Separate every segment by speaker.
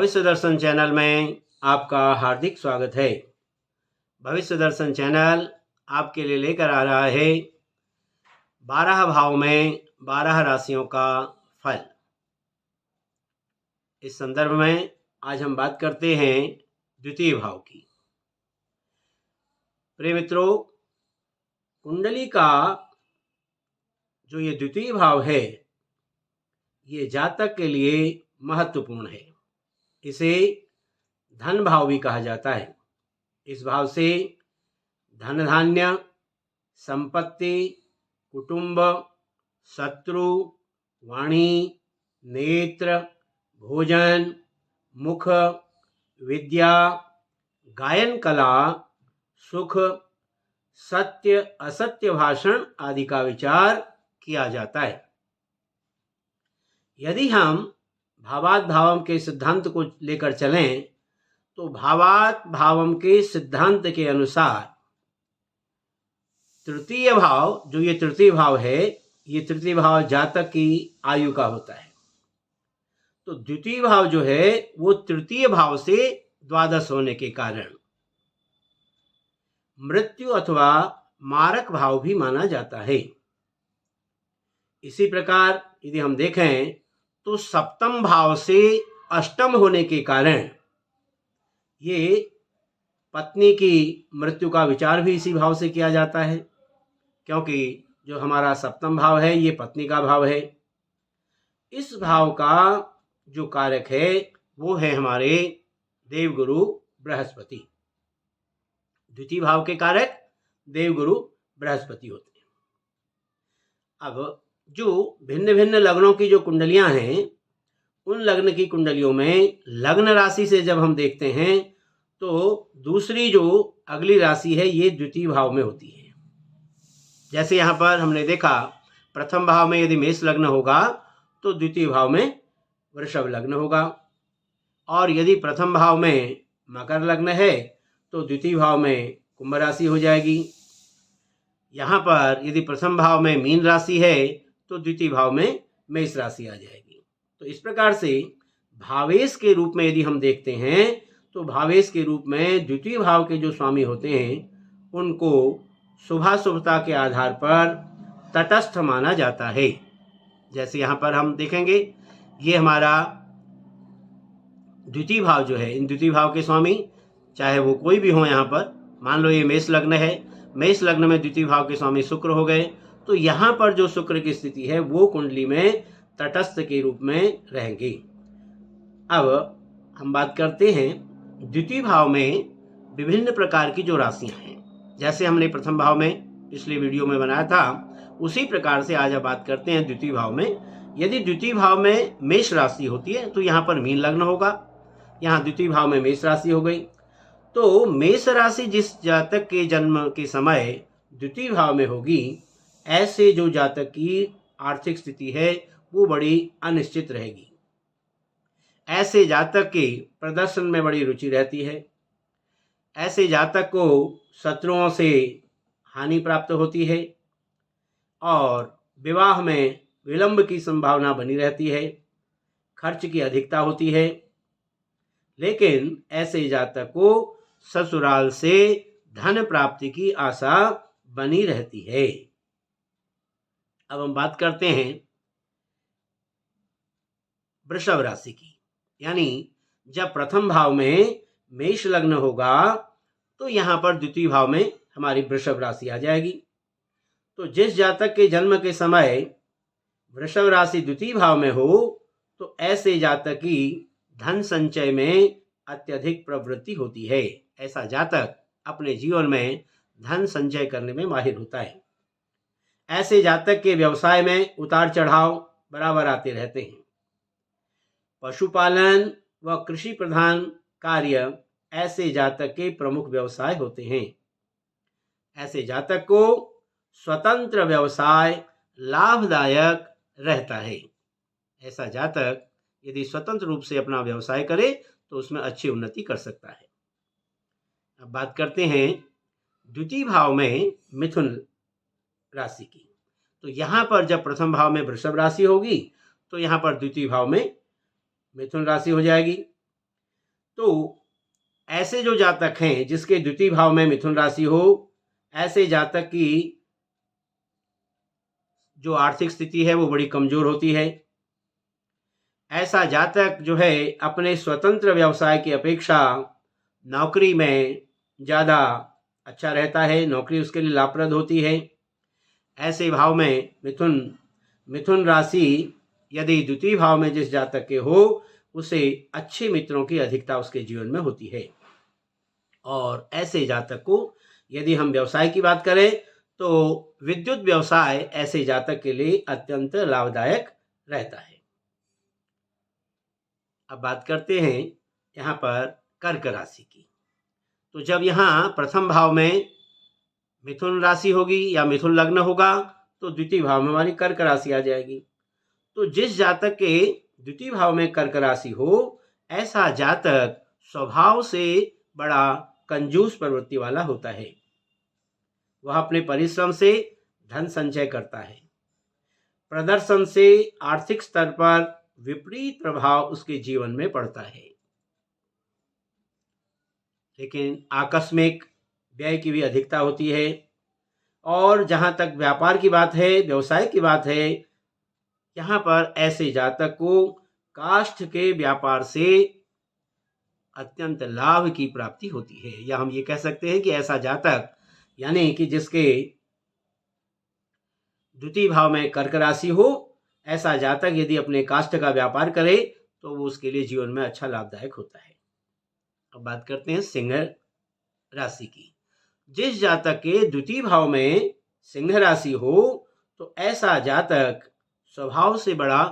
Speaker 1: भविष्य दर्शन चैनल में आपका हार्दिक स्वागत है। भविष्य दर्शन चैनल आपके लिए लेकर आ रहा है 12 भाव में 12 राशियों का फल। इस संदर्भ में आज हम बात करते हैं द्वितीय भाव की। प्रिय मित्रों, कुंडली का जो ये द्वितीय भाव है ये जातक के लिए महत्वपूर्ण है। इसे धन भाव भी कहा जाता है। इस भाव से धन धान्य, संपत्ति, कुटुंब, शत्रु, वाणी, नेत्र, भोजन, मुख, विद्या, गायन कला, सुख, सत्य असत्य भाषण आदि का विचार किया जाता है। यदि हम भावात भावम के सिद्धांत को लेकर चलें तो भावात भावम के सिद्धांत के अनुसार तृतीय भाव, जो ये तृतीय भाव है, ये तृतीय भाव जातक की आयु का होता है। तो द्वितीय भाव जो है वो तृतीय भाव से द्वादश होने के कारण मृत्यु अथवा मारक भाव भी माना जाता है। इसी प्रकार यदि हम देखें तो सप्तम भाव से अष्टम होने के कारण ये पत्नी की मृत्यु का विचार भी इसी भाव से किया जाता है, क्योंकि जो हमारा सप्तम भाव है ये पत्नी का भाव है। इस भाव का जो कारक है वो है हमारे देवगुरु बृहस्पति। द्वितीय भाव के कारक देवगुरु बृहस्पति होते हैं। अब जो भिन्न भिन्न लग्नों की जो कुंडलियां हैं, उन लग्न की कुंडलियों में लग्न राशि से जब हम देखते हैं तो दूसरी जो अगली राशि है ये द्वितीय भाव में होती है। जैसे यहाँ पर हमने देखा प्रथम भाव में यदि मेष लग्न होगा तो द्वितीय भाव में वृषभ लग्न होगा, और यदि प्रथम भाव में मकर लग्न है तो द्वितीय भाव में कुंभ राशि हो जाएगी। यहाँ पर यदि प्रथम भाव में मीन राशि है तो द्वितीय भाव में मेष राशि आ जाएगी। तो इस प्रकार से भावेश के रूप में यदि हम देखते हैं तो भावेश के रूप में द्वितीय भाव के जो स्वामी होते हैं उनको शुभाशुभता के आधार पर तटस्थ माना जाता है। जैसे यहाँ पर हम देखेंगे ये हमारा द्वितीय भाव जो है, इन द्वितीय भाव के स्वामी चाहे वो कोई भी हो, यहाँ पर मान लो ये मेष लग्न है, मेष लग्न में द्वितीय भाव के स्वामी शुक्र हो गए, तो यहाँ पर जो शुक्र की स्थिति है वो कुंडली में तटस्थ के रूप में रहेंगे। अब हम बात करते हैं द्वितीय भाव में विभिन्न प्रकार की जो राशियां हैं। जैसे हमने प्रथम भाव में पिछले वीडियो में बनाया था, उसी प्रकार से आज हम बात करते हैं द्वितीय भाव में। यदि द्वितीय भाव में मेष राशि होती है तो यहाँ पर मीन लग्न होगा, यहाँ द्वितीय भाव में मेष राशि हो गई। तो मेष राशि जिस जातक के जन्म के समय द्वितीय भाव में होगी, ऐसे जो जातक की आर्थिक स्थिति है वो बड़ी अनिश्चित रहेगी। ऐसे जातक के प्रदर्शन में बड़ी रुचि रहती है। ऐसे जातक को शत्रुओं से हानि प्राप्त होती है और विवाह में विलंब की संभावना बनी रहती है। खर्च की अधिकता होती है। लेकिन ऐसे जातक को ससुराल से धन प्राप्ति की आशा बनी रहती है। अब हम बात करते हैं वृषभ राशि की। यानी जब प्रथम भाव में मेष लग्न होगा तो यहाँ पर द्वितीय भाव में हमारी वृषभ राशि आ जाएगी। तो जिस जातक के जन्म के समय वृषभ राशि द्वितीय भाव में हो तो ऐसे जातक की धन संचय में अत्यधिक प्रवृत्ति होती है। ऐसा जातक अपने जीवन में धन संचय करने में माहिर होता है। ऐसे जातक के व्यवसाय में उतार चढ़ाव बराबर आते रहते हैं। पशुपालन व कृषि प्रधान कार्य ऐसे जातक के प्रमुख व्यवसाय होते हैं। ऐसे जातक को स्वतंत्र व्यवसाय लाभदायक रहता है। ऐसा जातक यदि स्वतंत्र रूप से अपना व्यवसाय करे तो उसमें अच्छी उन्नति कर सकता है। अब बात करते हैं द्वितीय भाव में मिथुन राशि की। तो यहाँ पर जब प्रथम भाव में वृषभ राशि होगी तो यहाँ पर द्वितीय भाव में मिथुन राशि हो जाएगी। तो ऐसे जो जातक हैं जिसके द्वितीय भाव में मिथुन राशि हो, ऐसे जातक की जो आर्थिक स्थिति है वो बड़ी कमजोर होती है। ऐसा जातक जो है अपने स्वतंत्र व्यवसाय की अपेक्षा नौकरी में ज़्यादा अच्छा रहता है, नौकरी उसके लिए लाभप्रद होती है। ऐसे भाव में मिथुन राशि यदि द्वितीय भाव में जिस जातक के हो, उसे अच्छे मित्रों की अधिकता उसके जीवन में होती है। और ऐसे जातक को यदि हम व्यवसाय की बात करें तो विद्युत व्यवसाय ऐसे जातक के लिए अत्यंत लाभदायक रहता है। अब बात करते हैं यहाँ पर कर्क राशि की। तो जब यहाँ प्रथम भाव में मिथुन राशि होगी या मिथुन लग्न होगा तो द्वितीय भाव में हमारी कर्क राशि आ जाएगी। तो जिस जातक के द्वितीय भाव में कर्क राशि हो, ऐसा जातक स्वभाव से बड़ा कंजूस प्रवृत्ति वाला होता है। वह अपने परिश्रम से धन संचय करता है। प्रदर्शन से आर्थिक स्तर पर विपरीत प्रभाव उसके जीवन में पड़ता है, लेकिन आकस्मिक व्यय की भी अधिकता होती है। और जहाँ तक व्यापार की बात है, व्यवसाय की बात है, यहाँ पर ऐसे जातक को काष्ठ के व्यापार से अत्यंत लाभ की प्राप्ति होती है। या हम ये कह सकते हैं कि ऐसा जातक यानी कि जिसके द्वितीय भाव में कर्क राशि हो, ऐसा जातक यदि अपने काष्ठ का व्यापार करे तो वो उसके लिए जीवन में अच्छा लाभदायक होता है। अब बात करते हैं सिंह राशि की। जिस जातक के द्वितीय भाव में सिंह राशि हो तो ऐसा जातक स्वभाव से बड़ा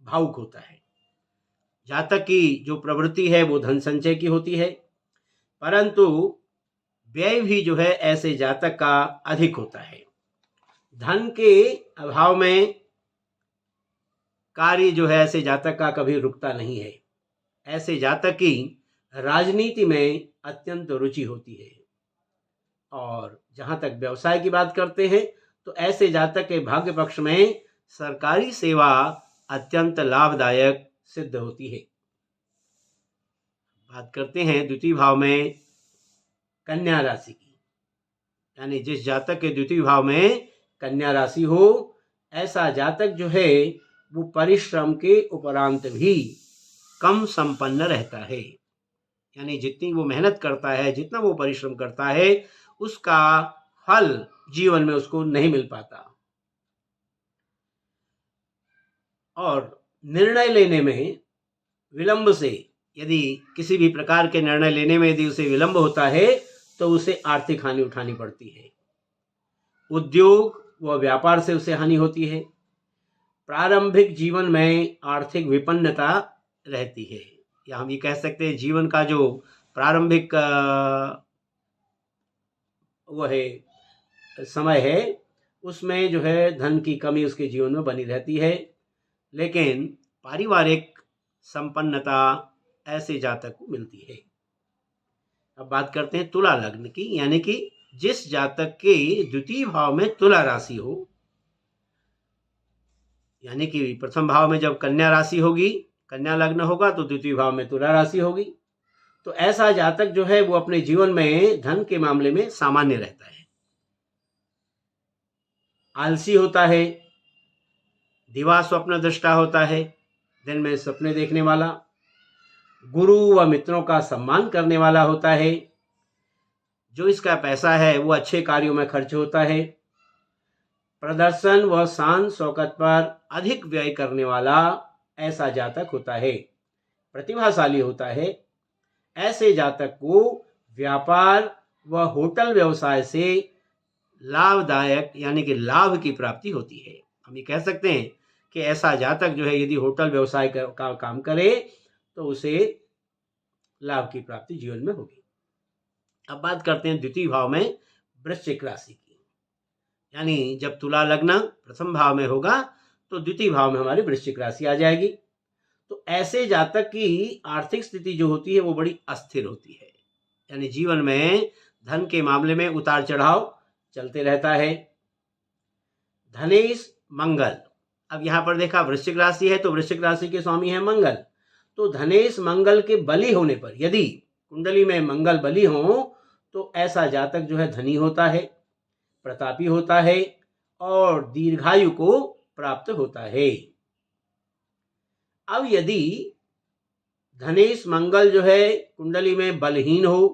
Speaker 1: भावुक होता है। जातक की जो प्रवृत्ति है वो धन संचय की होती है, परंतु व्यय भी जो है ऐसे जातक का अधिक होता है। धन के अभाव में कार्य जो है ऐसे जातक का कभी रुकता नहीं है। ऐसे जातक की राजनीति में अत्यंत रुचि होती है। और जहाँ तक व्यवसाय की बात करते हैं तो ऐसे जातक के भाग्य पक्ष में सरकारी सेवा अत्यंत लाभदायक सिद्ध होती है। बात करते हैं द्वितीय भाव में कन्या राशि की। यानी जिस जातक के द्वितीय भाव में कन्या राशि हो, ऐसा जातक जो है वो परिश्रम के उपरांत भी कम संपन्न रहता है। यानी जितनी वो मेहनत करता है, जितना वो परिश्रम करता है, उसका फल जीवन में उसको नहीं मिल पाता। और निर्णय लेने में विलंब से, यदि किसी भी प्रकार के निर्णय लेने में यदि उसे विलंब होता है तो उसे आर्थिक हानि उठानी पड़ती है। उद्योग व व्यापार से उसे हानि होती है। प्रारंभिक जीवन में आर्थिक विपन्नता रहती है। या हम ये कह सकते हैं जीवन का जो प्रारंभिक वो है समय है, उसमें जो है धन की कमी उसके जीवन में बनी रहती है। लेकिन पारिवारिक संपन्नता ऐसे जातक को मिलती है। अब बात करते हैं तुला लग्न की। यानी कि जिस जातक के द्वितीय भाव में तुला राशि हो, यानी कि प्रथम भाव में जब कन्या राशि होगी, कन्या लग्न होगा, तो द्वितीय भाव में तुला राशि होगी। तो ऐसा जातक जो है वो अपने जीवन में धन के मामले में सामान्य रहता है। आलसी होता है, दिवा स्वप्न दृष्टा होता है, दिन में सपने देखने वाला, गुरु व मित्रों का सम्मान करने वाला होता है। जो इसका पैसा है वो अच्छे कार्यों में खर्च होता है। प्रदर्शन व शान शौकत पर अधिक व्यय करने वाला ऐसा जातक होता है। प्रतिभाशाली होता है। ऐसे जातक को व्यापार व होटल व्यवसाय से लाभदायक यानी कि लाभ की प्राप्ति होती है। हम ये कह सकते हैं कि ऐसा जातक जो है यदि होटल व्यवसाय का काम करे तो उसे लाभ की प्राप्ति जीवन में होगी। अब बात करते हैं द्वितीय भाव में वृश्चिक राशि की। यानी जब तुला लग्न प्रथम भाव में होगा तो द्वितीय भाव में हमारी वृश्चिक राशि आ जाएगी। तो ऐसे जातक की आर्थिक स्थिति जो होती है वो बड़ी अस्थिर होती है। यानी जीवन में धन के मामले में उतार चढ़ाव चलते रहता है। धनेश मंगल, अब यहाँ पर देखा वृश्चिक राशि है तो वृश्चिक राशि के स्वामी है मंगल। तो धनेश मंगल के बली होने पर, यदि कुंडली में मंगल बली हो तो ऐसा जातक जो है धनी होता है, प्रतापी होता है और दीर्घायु को प्राप्त होता है। अब यदि धनेश मंगल जो है कुंडली में बलहीन हो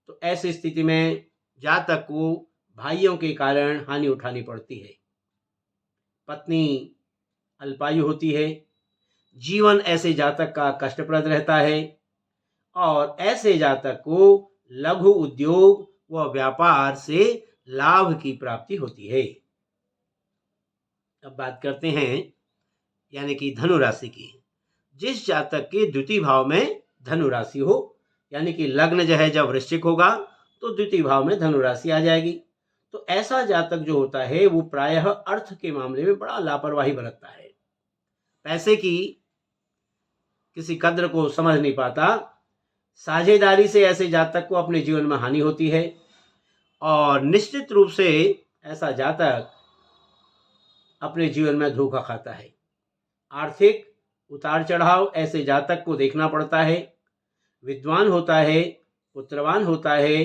Speaker 1: तो ऐसी स्थिति में जातक को भाइयों के कारण हानि उठानी पड़ती है। पत्नी अल्पायु होती है, जीवन ऐसे जातक का कष्टप्रद रहता है और ऐसे जातक को लघु उद्योग व व्यापार से लाभ की प्राप्ति होती है। अब बात करते हैं यानी कि धनु राशि की। जिस जातक के द्वितीय भाव में धनु राशि हो, यानी कि लग्न जो है जब वृश्चिक होगा तो द्वितीय भाव में धनु राशि आ जाएगी, तो ऐसा जातक जो होता है वो प्रायः अर्थ के मामले में बड़ा लापरवाही बरतता है, पैसे की किसी कद्र को समझ नहीं पाता। साझेदारी से ऐसे जातक को अपने जीवन में हानि होती है और निश्चित रूप से ऐसा जातक अपने जीवन में धोखा खाता है। आर्थिक उतार चढ़ाव ऐसे जातक को देखना पड़ता है। विद्वान होता है, पुत्रवान होता है,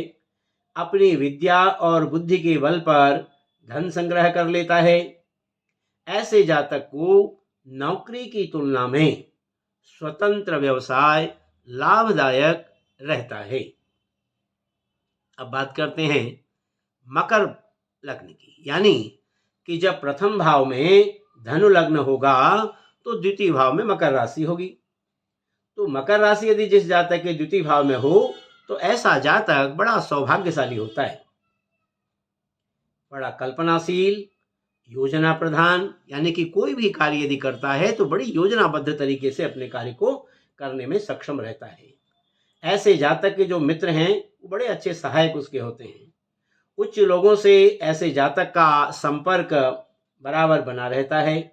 Speaker 1: अपनी विद्या और बुद्धि के बल पर धन संग्रह कर लेता है। ऐसे जातक को नौकरी की तुलना में स्वतंत्र व्यवसाय लाभदायक रहता है। अब बात करते हैं मकर लग्न की, यानी कि जब प्रथम भाव में धनु लग्न होगा तो द्वितीय भाव में मकर राशि होगी। तो मकर राशि यदि जिस जातक के द्वितीय भाव में हो तो ऐसा जातक बड़ा सौभाग्यशाली होता है, बड़ा कल्पनाशील, योजना प्रधान, यानी कि कोई भी कार्य यदि करता है तो बड़ी योजनाबद्ध तरीके से अपने कार्य को करने में सक्षम रहता है। ऐसे जातक के जो मित्र हैं वो बड़े अच्छे सहायक उसके होते हैं। उच्च लोगों से ऐसे जातक का संपर्क बराबर बना रहता है।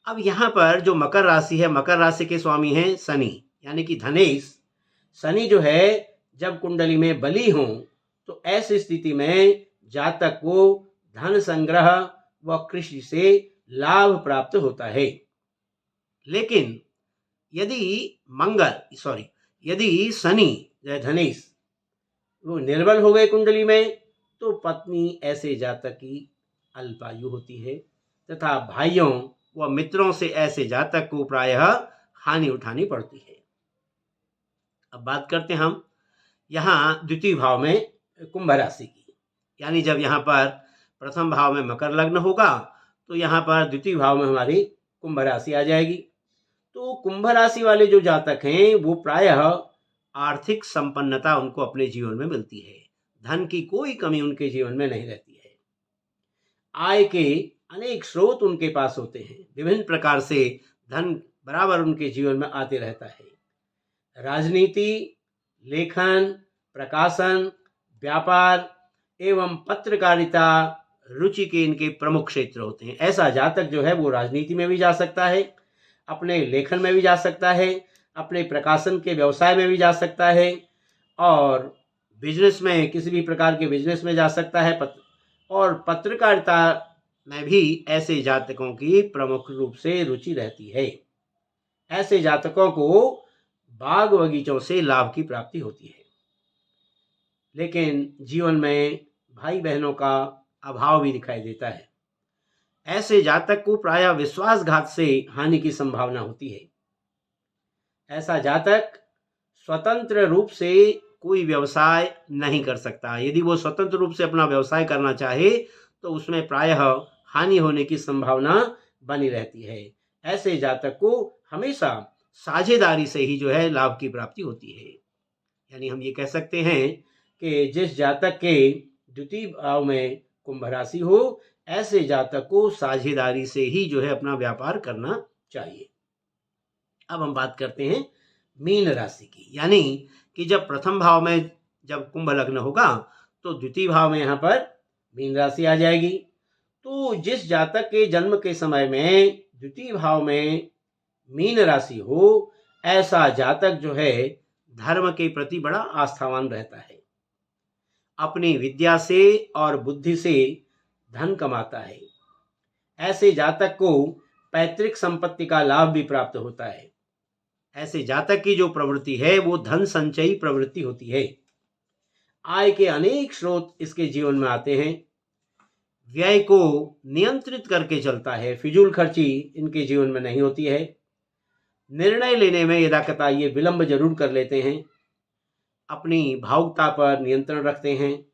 Speaker 1: अब यहाँ पर जो मकर राशि है, मकर राशि के स्वामी हैं शनि, यानी कि धनेश। शनि जो है जब कुंडली में बली हो तो ऐसी स्थिति में जातक को धन संग्रह व कृषि से लाभ प्राप्त होता है। लेकिन यदि शनि या धनेश वो निर्बल हो गए कुंडली में तो पत्नी ऐसे जातक की अल्पायु होती है तथा भाइयों व मित्रों से ऐसे जातक को प्रायः हानि उठानी पड़ती है। अब बात करते हैं हम यहाँ द्वितीय भाव में कुंभ राशि की, यानी जब यहाँ पर प्रथम भाव में मकर लग्न होगा तो यहाँ पर द्वितीय भाव में हमारी कुंभ राशि आ जाएगी। तो कुंभ राशि वाले जो जातक हैं वो प्रायः आर्थिक संपन्नता उनको अपने जीवन में मिलती है, धन की कोई कमी उनके जीवन में नहीं रहती है। आय के अनेक स्रोत उनके पास होते हैं, विभिन्न प्रकार से धन बराबर उनके जीवन में आते रहता है। राजनीति, लेखन, प्रकाशन, व्यापार एवं पत्रकारिता रुचि के इनके प्रमुख क्षेत्र होते हैं। ऐसा जातक जो है वो राजनीति में भी जा सकता है, अपने लेखन में भी जा सकता है, अपने प्रकाशन के व्यवसाय में भी जा सकता है और बिजनेस में, किसी भी प्रकार के बिजनेस में जा सकता है और पत्रकारिता में भी ऐसे जातकों की प्रमुख रूप से रुचि रहती है। ऐसे जातकों को बाग बगीचों से लाभ की प्राप्ति होती है, लेकिन जीवन में भाई बहनों का अभाव भी दिखाई देता है। ऐसे जातक को प्रायः विश्वासघात से हानि की संभावना होती है। ऐसा जातक स्वतंत्र रूप से कोई व्यवसाय नहीं कर सकता। यदि वो स्वतंत्र रूप से अपना व्यवसाय करना चाहे तो उसमें प्रायः हानि होने की संभावना बनी रहती है। ऐसे जातक को हमेशा साझेदारी से ही जो है लाभ की प्राप्ति होती है। यानी हम ये कह सकते हैं कि जिस जातक के द्वितीय भाव में कुंभ राशि हो, ऐसे जातक को साझेदारी से ही जो है अपना व्यापार करना चाहिए। अब हम बात करते हैं मीन राशि की, यानी कि जब प्रथम भाव में जब कुंभ लग्न होगा तो द्वितीय भाव में यहाँ पर मीन राशि आ जाएगी। तो जिस जातक के जन्म के समय में द्वितीय भाव में मीन राशि हो, ऐसा जातक जो है धर्म के प्रति बड़ा आस्थावान रहता है, अपनी विद्या से और बुद्धि से धन कमाता है। ऐसे जातक को पैतृक संपत्ति का लाभ भी प्राप्त होता है। ऐसे जातक की जो प्रवृत्ति है वो धन संचयी प्रवृत्ति होती है। आय के अनेक स्रोत इसके जीवन में आते हैं। व्यय को नियंत्रित करके चलता है, फिजूल खर्ची इनके जीवन में नहीं होती है। निर्णय लेने में यदाकदा ये विलंब जरूर कर लेते हैं, अपनी भावुकता पर नियंत्रण रखते हैं।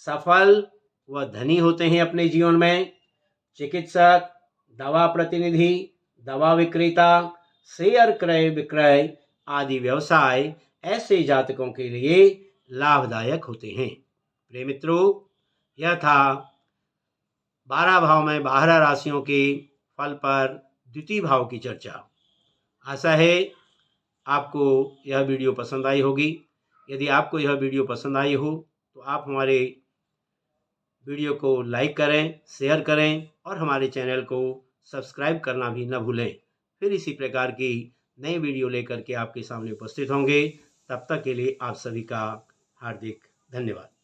Speaker 1: सफल व धनी होते हैं अपने जीवन में। चिकित्सक, दवा प्रतिनिधि, दवा विक्रेता, शेयर क्रय विक्रय आदि व्यवसाय ऐसे जातकों के लिए लाभदायक होते हैं। प्रिय मित्रों, यह था 12 भाव में 12 राशियों के फल पर द्वितीय भाव की चर्चा। आशा है आपको यह वीडियो पसंद आई होगी। यदि आपको यह वीडियो पसंद आई हो तो आप हमारे वीडियो को लाइक करें, शेयर करें और हमारे चैनल को सब्सक्राइब करना भी न भूलें। फिर इसी प्रकार की नई वीडियो लेकर के आपके सामने उपस्थित होंगे। तब तक के लिए आप सभी का हार्दिक धन्यवाद।